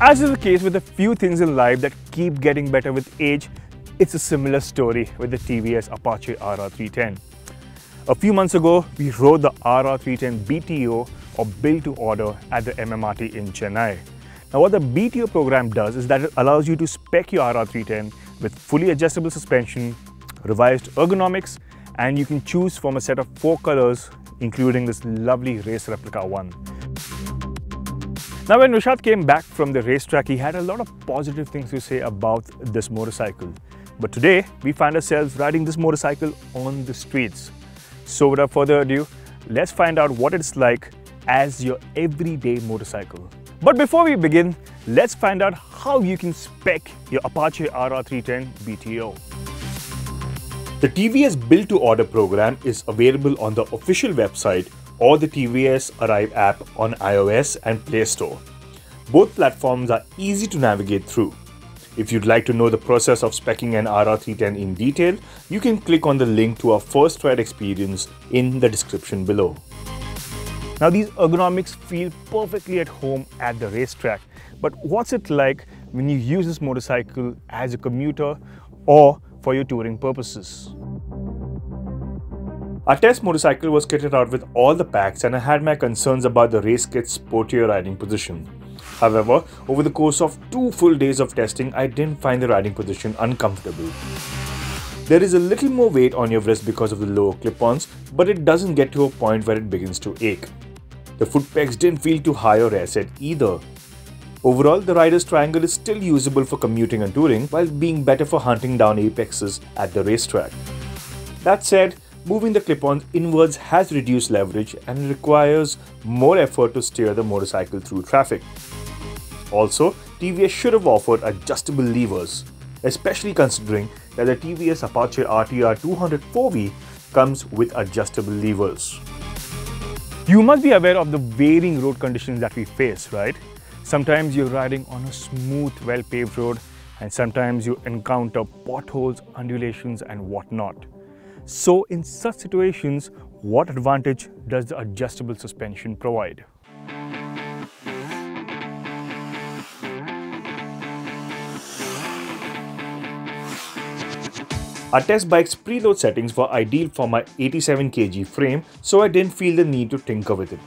As is the case with a few things in life that keep getting better with age, it's a similar story with the TVS Apache RR 310. A few months ago, we rode the RR 310 BTO or Build to Order at the MMRT in Chennai. Now what the BTO program does is that it allows you to spec your RR 310 with fully adjustable suspension, revised ergonomics, and you can choose from a set of 4 colors, including this lovely race replica one. Now when Rishabh came back from the racetrack, he had a lot of positive things to say about this motorcycle. But today, we find ourselves riding this motorcycle on the streets. So without further ado, let's find out what it's like as your everyday motorcycle. But before we begin, let's find out how you can spec your Apache RR 310 BTO. The TVS Build to Order program is available on the official website or the TVS Arrive app on iOS and Play Store. Both platforms are easy to navigate through. If you'd like to know the process of speccing an RR 310 in detail, you can click on the link to our first ride experience in the description below. Now these ergonomics feel perfectly at home at the racetrack, but what's it like when you use this motorcycle as a commuter or for your touring purposes? Our test motorcycle was kitted out with all the packs and I had my concerns about the race kit's sportier riding position. However, over the course of 2 full days of testing, I didn't find the riding position uncomfortable. There is a little more weight on your wrist because of the lower clip-ons, but it doesn't get to a point where it begins to ache. The foot pegs didn't feel too high or airside either. Overall, the rider's triangle is still usable for commuting and touring, while being better for hunting down apexes at the racetrack. That said, moving the clip-ons inwards has reduced leverage and requires more effort to steer the motorcycle through traffic. Also, TVS should have offered adjustable levers, especially considering that the TVS Apache RTR 204V comes with adjustable levers. You must be aware of the varying road conditions that we face, right? Sometimes you're riding on a smooth, well-paved road, and sometimes you encounter potholes, undulations, and whatnot. So in such situations, what advantage does the adjustable suspension provide? Our test bike's preload settings were ideal for my 87 kg frame, so I didn't feel the need to tinker with it.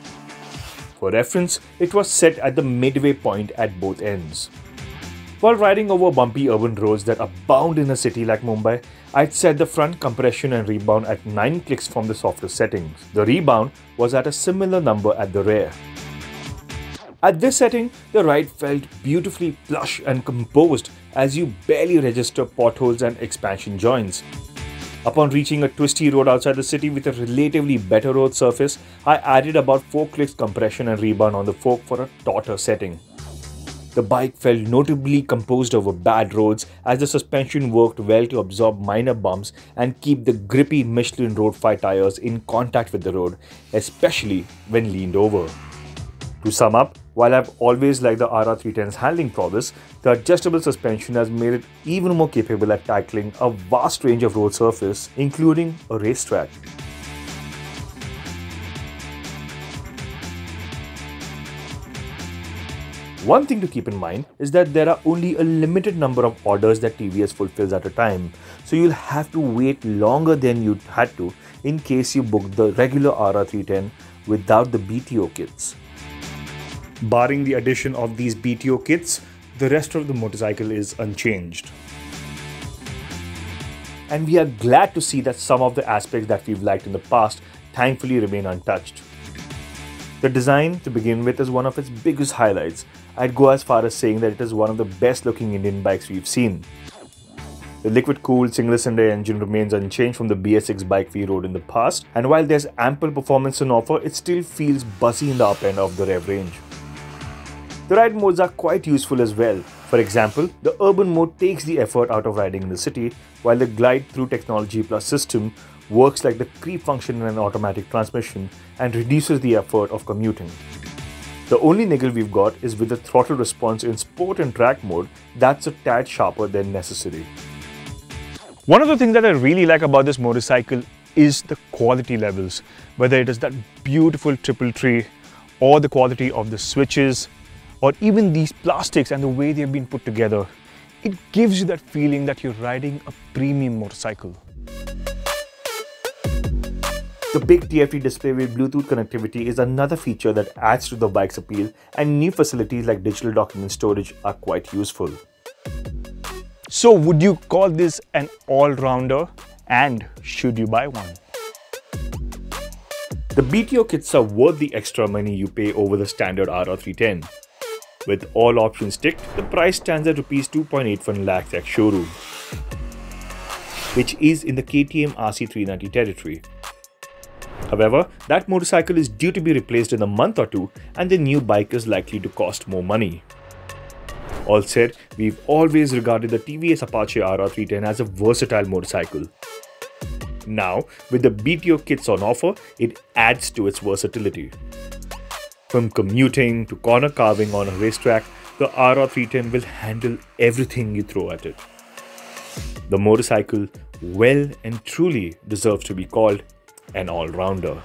For reference, it was set at the midway point at both ends. While riding over bumpy urban roads that abound in a city like Mumbai, I'd set the front compression and rebound at 9 clicks from the softer settings. The rebound was at a similar number at the rear. At this setting, the ride felt beautifully plush and composed as you barely register potholes and expansion joints. Upon reaching a twisty road outside the city with a relatively better road surface, I added about 4 clicks compression and rebound on the fork for a tauter setting. The bike felt notably composed over bad roads as the suspension worked well to absorb minor bumps and keep the grippy Michelin Road 5 tires in contact with the road, especially when leaned over. To sum up, while I've always liked the RR 310's handling prowess, the adjustable suspension has made it even more capable at tackling a vast range of road surface, including a racetrack. One thing to keep in mind is that there are only a limited number of orders that TVS fulfills at a time, so you'll have to wait longer than you had to in case you book the regular RR 310 without the BTO kits. Barring the addition of these BTO kits, the rest of the motorcycle is unchanged. And we are glad to see that some of the aspects that we've liked in the past thankfully remain untouched. The design, to begin with, is one of its biggest highlights. I'd go as far as saying that it is one of the best looking Indian bikes we've seen. The liquid-cooled single-cylinder engine remains unchanged from the BS6 bike we rode in the past, and while there's ample performance on offer, it still feels buzzy in the upper end of the rev range. The ride modes are quite useful as well. For example, the urban mode takes the effort out of riding in the city, while the Glide Through Technology Plus system works like the creep function in an automatic transmission and reduces the effort of commuting. The only niggle we've got is with the throttle response in sport and track mode that's a tad sharper than necessary. One of the things that I really like about this motorcycle is the quality levels, whether it is that beautiful triple tree or the quality of the switches, or even these plastics and the way they've been put together, it gives you that feeling that you're riding a premium motorcycle. The big TFT display with Bluetooth connectivity is another feature that adds to the bike's appeal, and new facilities like digital document storage are quite useful. So would you call this an all-rounder, and should you buy one? The BTO kits are worth the extra money you pay over the standard RR310. With all options ticked, the price stands at Rs 2.81 lakhs at showroom, which is in the KTM RC390 territory. However, that motorcycle is due to be replaced in a month or two, and the new bike is likely to cost more money. All said, we've always regarded the TVS Apache RR310 as a versatile motorcycle. Now, with the BTO kits on offer, it adds to its versatility. From commuting to corner carving on a racetrack, the RR310 will handle everything you throw at it. The motorcycle well and truly deserves to be called an all-rounder.